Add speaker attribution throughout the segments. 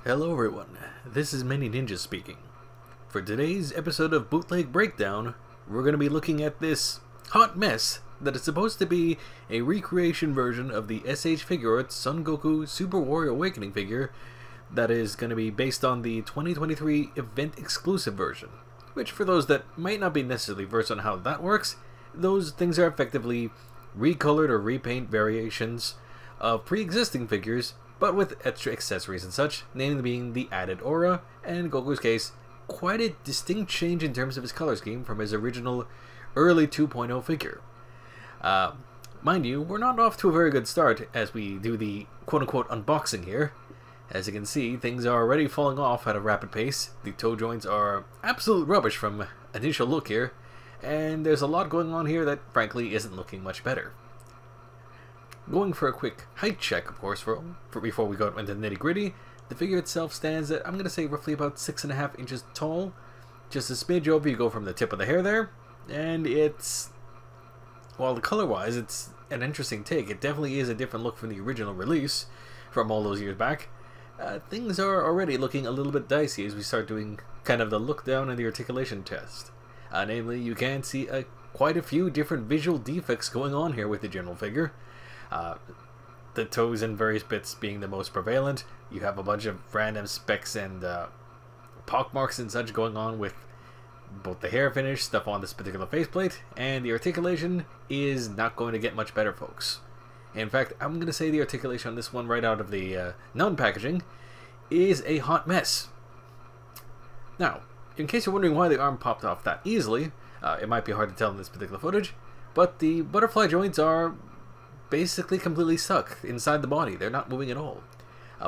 Speaker 1: Hello everyone, this is Many Ninjas speaking. For today's episode of Bootleg Breakdown, we're going to be looking at this hot mess that is supposed to be a recreation version of the SH Figuarts Son Goku Super Warrior Awakening figure that is going to be based on the 2023 event exclusive version. Which, for those that might not be necessarily versed on how that works, those things are effectively recolored or repaint variations of pre-existing figures, but with extra accessories and such, namely being the added aura, and in Goku's case, quite a distinct change in terms of his color scheme from his original early 2.0 figure. Mind you, we're not off to a very good start as we do the quote-unquote unboxing here. As you can see, things are already falling off at a rapid pace. The toe joints are absolute rubbish from initial look here, and there's a lot going on here that frankly isn't looking much better. Going for a quick height check, of course, before we go into the nitty-gritty, the figure itself stands at, I'm going to say, roughly about 6.5 inches tall. Just a smidge over, you go from the tip of the hair there, and it's, well, the color-wise, it's an interesting take. It definitely is a different look from the original release from all those years back. Things are already looking a little bit dicey as we start doing kind of the look down and the articulation test. Namely, you can see quite a few different visual defects going on here with the general figure. The toes and various bits being the most prevalent. You have a bunch of random specks and pockmarks and such going on with both the hair finish, stuff on this particular faceplate, and the articulation is not going to get much better, folks. In fact, I'm going to say the articulation on this one right out of the known packaging is a hot mess. Now, in case you're wondering why the arm popped off that easily, it might be hard to tell in this particular footage, but the butterfly joints are basically completely stuck inside the body. They're not moving at all.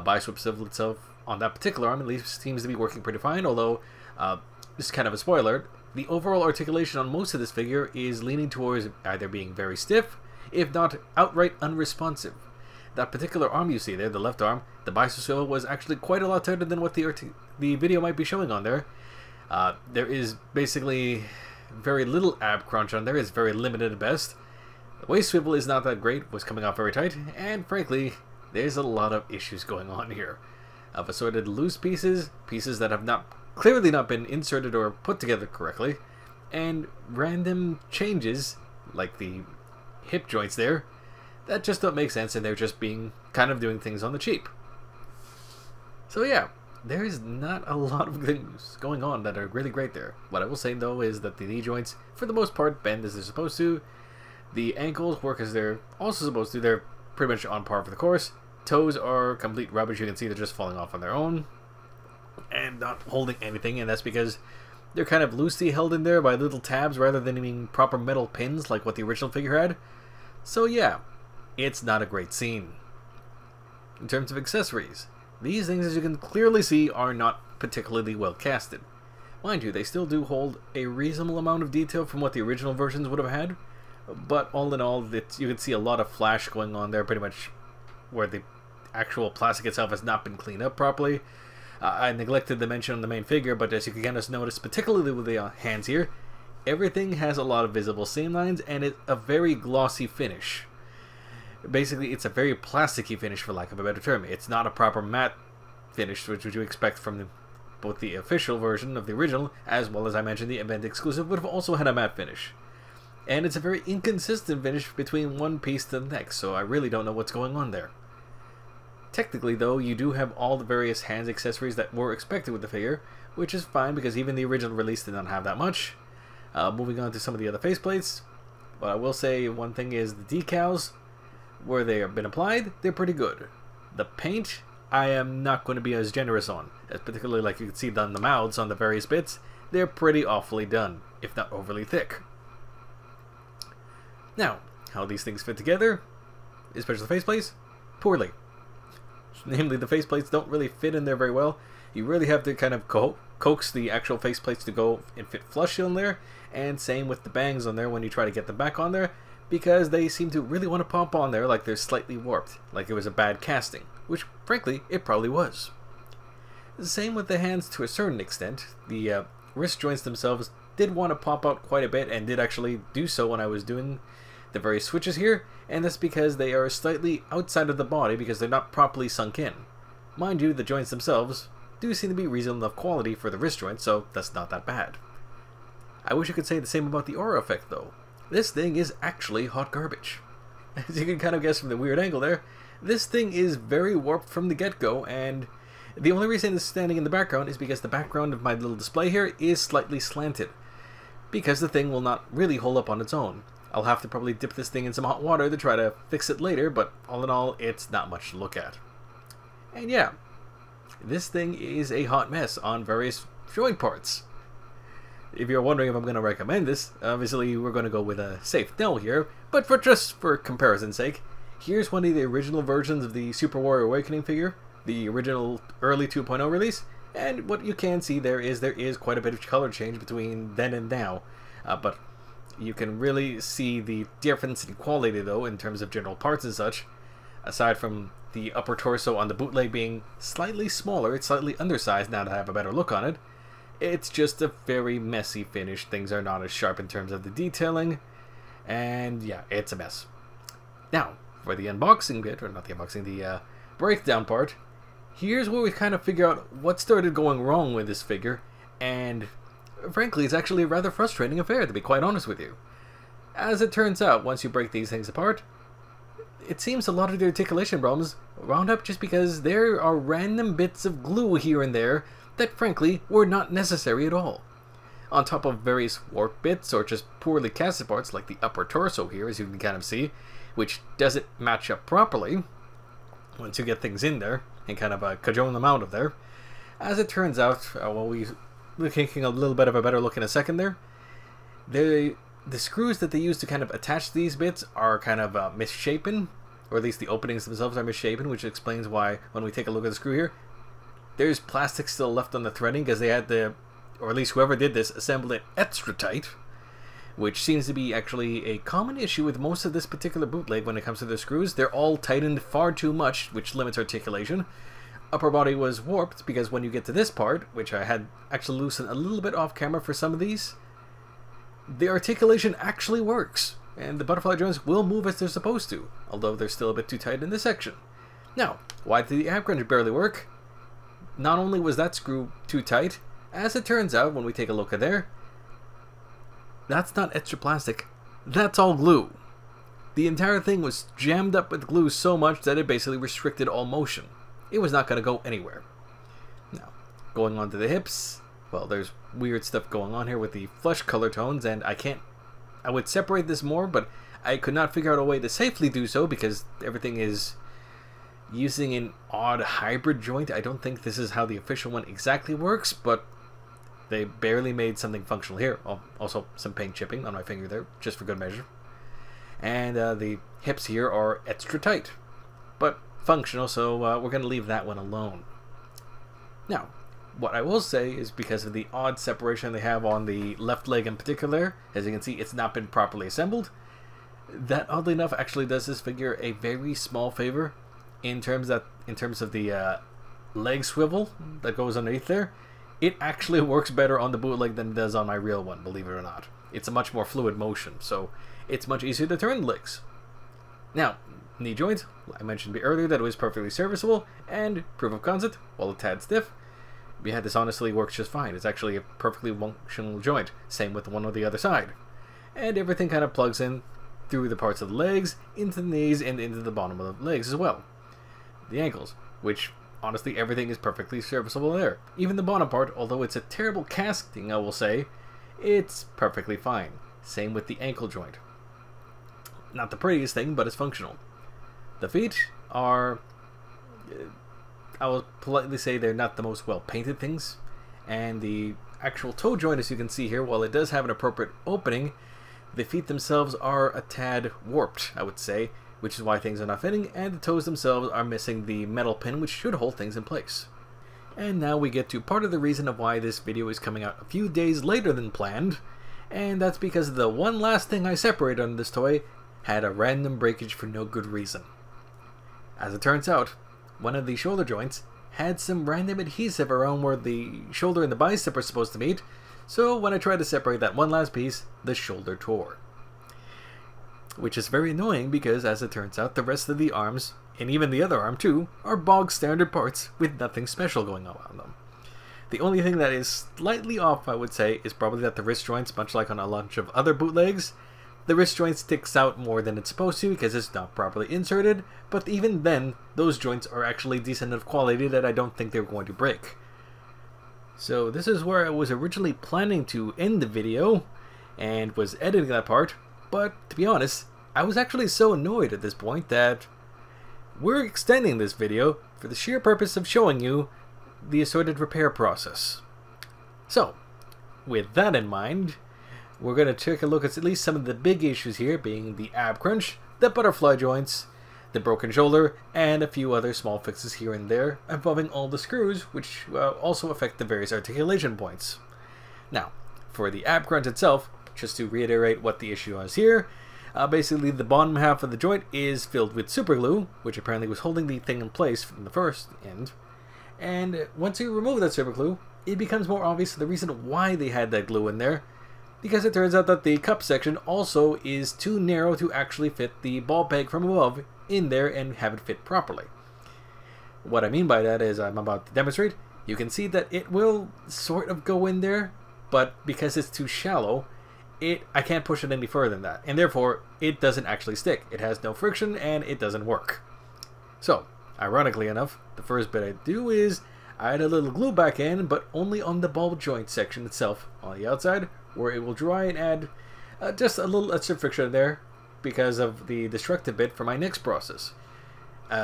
Speaker 1: Bicep swivel itself on that particular arm at least seems to be working pretty fine, although, this is kind of a spoiler, the overall articulation on most of this figure is leaning towards either being very stiff, if not outright unresponsive. That particular arm you see there, the left arm, the bicep swivel was actually quite a lot tighter than what the video might be showing on there. There is basically very little ab crunch on there. It's very limited at best. The waist swivel is not that great, was coming off very tight, and frankly, there's a lot of issues going on here. Of assorted loose pieces, pieces that have clearly not been inserted or put together correctly, and random changes, like the hip joints there, that just don't make sense, and they're just being kind of doing things on the cheap. So yeah, there is not a lot of things going on that are really great there. What I will say though is that the knee joints, for the most part, bend as they're supposed to. The ankles work as they're also supposed to. They're pretty much on par for the course. Toes are complete rubbish. You can see they're just falling off on their own and not holding anything, and that's because they're kind of loosely held in there by little tabs rather than being proper metal pins like what the original figure had. So yeah, it's not a great scene. In terms of accessories, these things, as you can clearly see, are not particularly well casted. Mind you, they still do hold a reasonable amount of detail from what the original versions would have had, but all in all, you can see a lot of flash going on there, pretty much where the actual plastic itself has not been cleaned up properly. I neglected to mention on the main figure, but as you can kind of notice, particularly with the hands here, everything has a lot of visible seam lines, and it's a very glossy finish. Basically, it's a very plasticky finish, for lack of a better term. It's not a proper matte finish, which you expect from both the official version of the original, as well as I mentioned the event exclusive would have also had a matte finish. And it's a very inconsistent finish between one piece to the next, so I really don't know what's going on there. Technically though, you do have all the various hands accessories that were expected with the figure, which is fine because even the original release did not have that much. Moving on to some of the other faceplates, what I will say, one thing is the decals, where they have been applied, they're pretty good. The paint, I am not going to be as generous on, as particularly like you can see on the mouths on the various bits, they're pretty awfully done, if not overly thick. Now, how these things fit together, especially the faceplates, poorly. Namely, the faceplates don't really fit in there very well. You really have to kind of coax the actual faceplates to go and fit flush in there, and same with the bangs on there when you try to get them back on there, because they seem to really want to pop on there like they're slightly warped, like it was a bad casting, which frankly, it probably was. Same with the hands to a certain extent. The wrist joints themselves did want to pop out quite a bit, and did actually do so when I was doing the various switches here, and that's because they are slightly outside of the body because they're not properly sunk in. Mind you, the joints themselves do seem to be reasonable enough quality for the wrist joint, so that's not that bad. I wish I could say the same about the aura effect though. This thing is actually hot garbage. As you can kind of guess from the weird angle there, this thing is very warped from the get-go, and the only reason it's standing in the background is because the background of my little display here is slightly slanted. Because the thing will not really hold up on its own. I'll have to probably dip this thing in some hot water to try to fix it later, but all in all, it's not much to look at. And yeah, this thing is a hot mess on various joint parts. If you're wondering if I'm going to recommend this, obviously we're going to go with a safe no here, but just for comparison's sake, here's one of the original versions of the Super Warrior Awakening figure, the original early 2.0 release, and what you can see there is quite a bit of color change between then and now, but you can really see the difference in quality though in terms of general parts and such. Aside from the upper torso on the bootleg being slightly smaller, it's slightly undersized now that I have a better look on it. It's just a very messy finish. Things are not as sharp in terms of the detailing, and yeah, it's a mess. Now, for the unboxing bit, or not the unboxing, the breakdown part, here's where we kind of figure out what started going wrong with this figure, and frankly, it's actually a rather frustrating affair, to be quite honest with you. As it turns out, once you break these things apart, it seems a lot of the articulation problems wound up just because there are random bits of glue here and there that frankly were not necessary at all. On top of various warped bits or just poorly casted parts like the upper torso here, as you can kind of see, which doesn't match up properly once you get things in there and kind of cajole them out of there. As it turns out, we're taking a little bit of a better look in a second there, the screws that they use to kind of attach these bits are kind of misshapen, or at least the openings themselves are misshapen, which explains why when we take a look at the screw here, there's plastic still left on the threading because they had to, or at least whoever did this, assembled it extra tight, which seems to be actually a common issue with most of this particular bootleg when it comes to the screws. They're all tightened far too much, which limits articulation. Upper body was warped because when you get to this part, which I had actually loosened a little bit off camera for some of these, the articulation actually works, and the butterfly joints will move as they're supposed to, although they're still a bit too tight in this section. Now, why did the ab crunch barely work? Not only was that screw too tight, as it turns out when we take a look at there, that's not extra plastic, that's all glue. The entire thing was jammed up with glue so much that it basically restricted all motion. It was not going to go anywhere. Now, going on to the hips, well, there's weird stuff going on here with the flesh color tones, and I would separate this more, but I could not figure out a way to safely do so because everything is using an odd hybrid joint. I don't think this is how the official one exactly works, but they barely made something functional here. Oh, also some paint chipping on my finger there, just for good measure. And the hips here are extra tight, but functional, so we're going to leave that one alone. Now, what I will say is because of the odd separation they have on the left leg in particular, as you can see, it's not been properly assembled. That, oddly enough, actually does this figure a very small favor in terms of the leg swivel that goes underneath there. It actually works better on the bootleg than it does on my real one, believe it or not. It's a much more fluid motion, so it's much easier to turn the legs. Now, knee joint, I mentioned earlier that it was perfectly serviceable, and proof of concept, while a tad stiff, yeah, this honestly works just fine. It's actually a perfectly functional joint. Same with the one on the other side. And everything kind of plugs in through the parts of the legs, into the knees, and into the bottom of the legs as well. The ankles, which honestly everything is perfectly serviceable there. Even the bottom part, although it's a terrible casting, I will say, it's perfectly fine. Same with the ankle joint. Not the prettiest thing, but it's functional. The feet are, I will politely say, they're not the most well painted things, and the actual toe joint, as you can see here, while it does have an appropriate opening, the feet themselves are a tad warped, I would say, which is why things are not fitting, and the toes themselves are missing the metal pin which should hold things in place. And now we get to part of the reason of why this video is coming out a few days later than planned, and that's because the one last thing I separated on this toy had a random breakage for no good reason. As it turns out, one of the shoulder joints had some random adhesive around where the shoulder and the bicep are supposed to meet, so when I tried to separate that one last piece, the shoulder tore. which is very annoying because, as it turns out, the rest of the arms, and even the other arm too, are bog standard parts with nothing special going on them. The only thing that is slightly off, I would say, is probably that the wrist joints, much like on a bunch of other bootlegs, the wrist joint sticks out more than it's supposed to because it's not properly inserted, but even then, those joints are actually decent enough quality that I don't think they're going to break. So this is where I was originally planning to end the video, and was editing that part, but to be honest, I was actually so annoyed at this point that we're extending this video for the sheer purpose of showing you the assorted repair process. So, with that in mind, we're going to take a look at least some of the big issues here, being the ab crunch, the butterfly joints, the broken shoulder, and a few other small fixes here and there involving all the screws, which also affect the various articulation points. Now, for the ab crunch itself, just to reiterate what the issue is here, basically the bottom half of the joint is filled with super glue, which apparently was holding the thing in place from the first end. And once you remove that super glue, it becomes more obvious the reason why they had that glue in there, because it turns out that the cup section also is too narrow to actually fit the ball peg from above in there and have it fit properly. What I mean by that is, I'm about to demonstrate, you can see that it will sort of go in there, but because it's too shallow, I can't push it any further than that, and therefore it doesn't actually stick. It has no friction and it doesn't work. So, ironically enough, the first bit I do is I add a little glue back in, but only on the ball joint section itself on the outside, where it will dry, and add just a little extra friction there because of the destructive bit for my next process,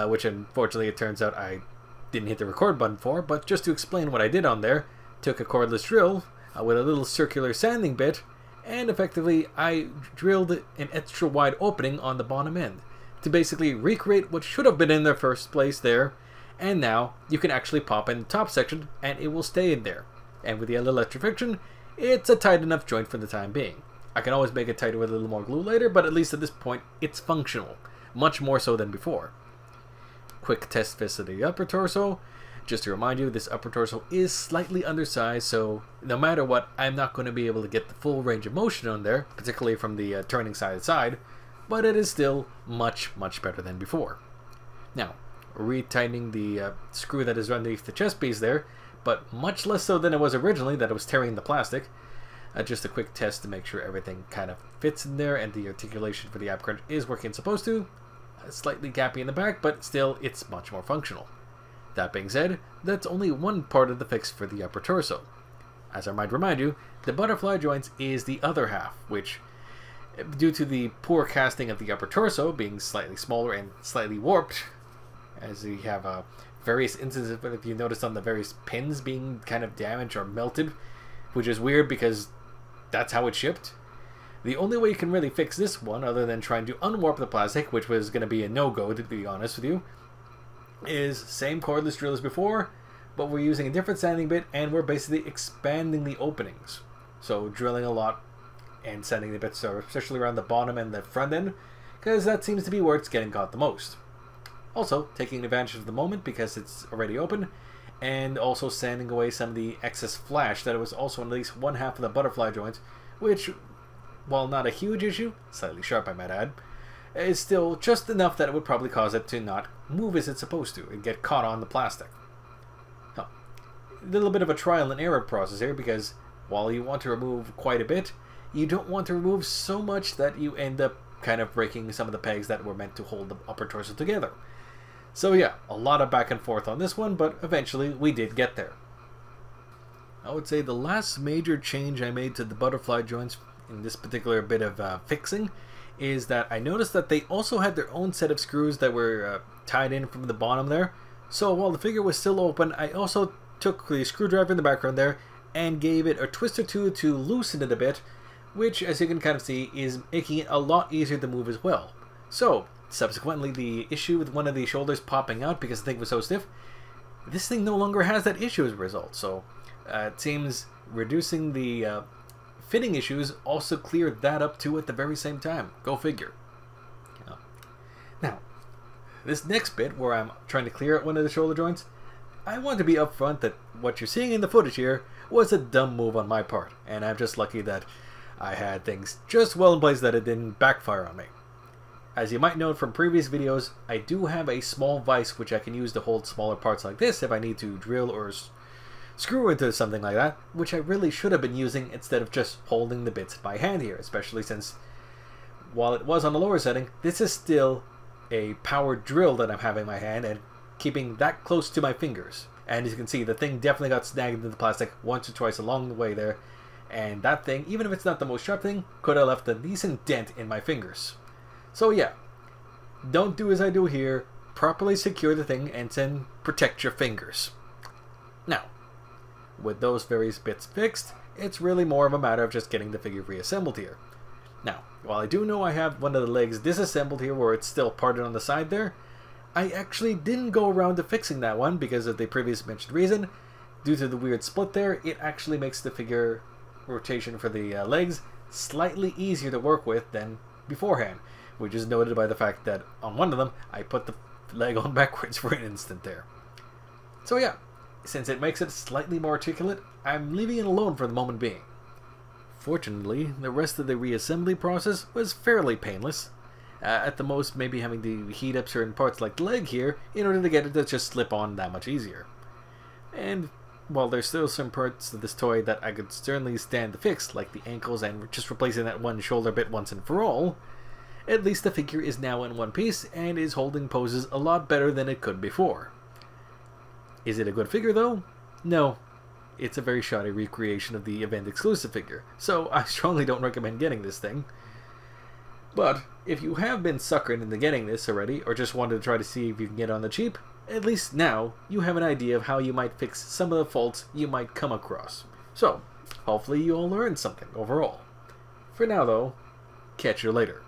Speaker 1: which unfortunately it turns out I didn't hit the record button for. But just to explain what I did on there, took a cordless drill with a little circular sanding bit, and effectively I drilled an extra wide opening on the bottom end to basically recreate what should have been in the first place there, and now you can actually pop in the top section and it will stay in there. And with the little extra friction, it's a tight enough joint for the time being. I can always make it tighter with a little more glue later, but at least at this point it's functional, much more so than before. Quick test fit of the upper torso. Just to remind you, this upper torso is slightly undersized, so no matter what, I'm not going to be able to get the full range of motion on there, particularly from the turning side to side, but it is still much better than before. Now, retightening the screw that is underneath the chest piece there, but much less so than it was originally, that it was tearing the plastic. Just a quick test to make sure everything kind of fits in there and the articulation for the ab crunch is working supposed to. Slightly gappy in the back, but still it's much more functional. That being said, that's only one part of the fix for the upper torso. As I might remind you, the butterfly joints is the other half, which, due to the poor casting of the upper torso being slightly smaller and slightly warped, as you have various instances, if you noticed on the various pins being kind of damaged or melted, which is weird because that's how it shipped. The only way you can really fix this one, other than trying to unwarp the plastic, which was going to be a no-go to be honest with you, is same cordless drill as before, but we're using a different sanding bit and we're basically expanding the openings. So drilling a lot and sanding the bits, especially around the bottom and the front end, because that seems to be where it's getting caught the most. Also, taking advantage of the moment because it's already open, and also sanding away some of the excess flash that was also on at least one half of the butterfly joints, which, while not a huge issue, slightly sharp I might add, is still just enough that it would probably cause it to not move as it's supposed to and get caught on the plastic. Now, a little bit of a trial and error process here, because while you want to remove quite a bit, you don't want to remove so much that you end up kind of breaking some of the pegs that were meant to hold the upper torso together. So yeah, a lot of back and forth on this one, but eventually we did get there. I would say the last major change I made to the butterfly joints in this particular bit of fixing is that I noticed that they also had their own set of screws that were tied in from the bottom there. So while the figure was still open, I also took the screwdriver in the background there and gave it a twist or two to loosen it a bit, which, as you can kind of see, is making it a lot easier to move as well. So subsequently, the issue with one of the shoulders popping out because the thing was so stiff, this thing no longer has that issue as a result. So it seems reducing the fitting issues also cleared that up too at the very same time. Go figure. Now, this next bit where I'm trying to clear out one of the shoulder joints, I want to be upfront that what you're seeing in the footage here was a dumb move on my part, and I'm just lucky that I had things just well in place that it didn't backfire on me. As you might know from previous videos, I do have a small vise which I can use to hold smaller parts like this if I need to drill or screw into something like that, which I really should have been using instead of just holding the bits in my hand here, especially since, while it was on the lower setting, this is still a powered drill that I'm having in my hand and keeping that close to my fingers. And as you can see, the thing definitely got snagged into the plastic once or twice along the way there, and that thing, even if it's not the most sharp thing, could have left a decent dent in my fingers. So yeah, don't do as I do here, properly secure the thing and then protect your fingers. Now, with those various bits fixed, it's really more of a matter of just getting the figure reassembled here. Now, while I do know I have one of the legs disassembled here where it's still parted on the side there, I actually didn't go around to fixing that one because of the previous mentioned reason. Due to the weird split there, it actually makes the figure rotation for the legs slightly easier to work with than beforehand, which is noted by the fact that on one of them, I put the leg on backwards for an instant there. So yeah, since it makes it slightly more articulate, I'm leaving it alone for the moment being. Fortunately, the rest of the reassembly process was fairly painless. At the most, maybe having to heat up certain parts like the leg here in order to get it to just slip on that much easier. And while there's still some parts of this toy that I could certainly stand to fix, like the ankles and just replacing that one shoulder bit once and for all, at least the figure is now in one piece and is holding poses a lot better than it could before. Is it a good figure though? No. It's a very shoddy recreation of the event exclusive figure, so I strongly don't recommend getting this thing. But if you have been suckered into getting this already, or just wanted to try to see if you can get it on the cheap, at least now you have an idea of how you might fix some of the faults you might come across. So, hopefully you all learned something overall. For now though, catch you later.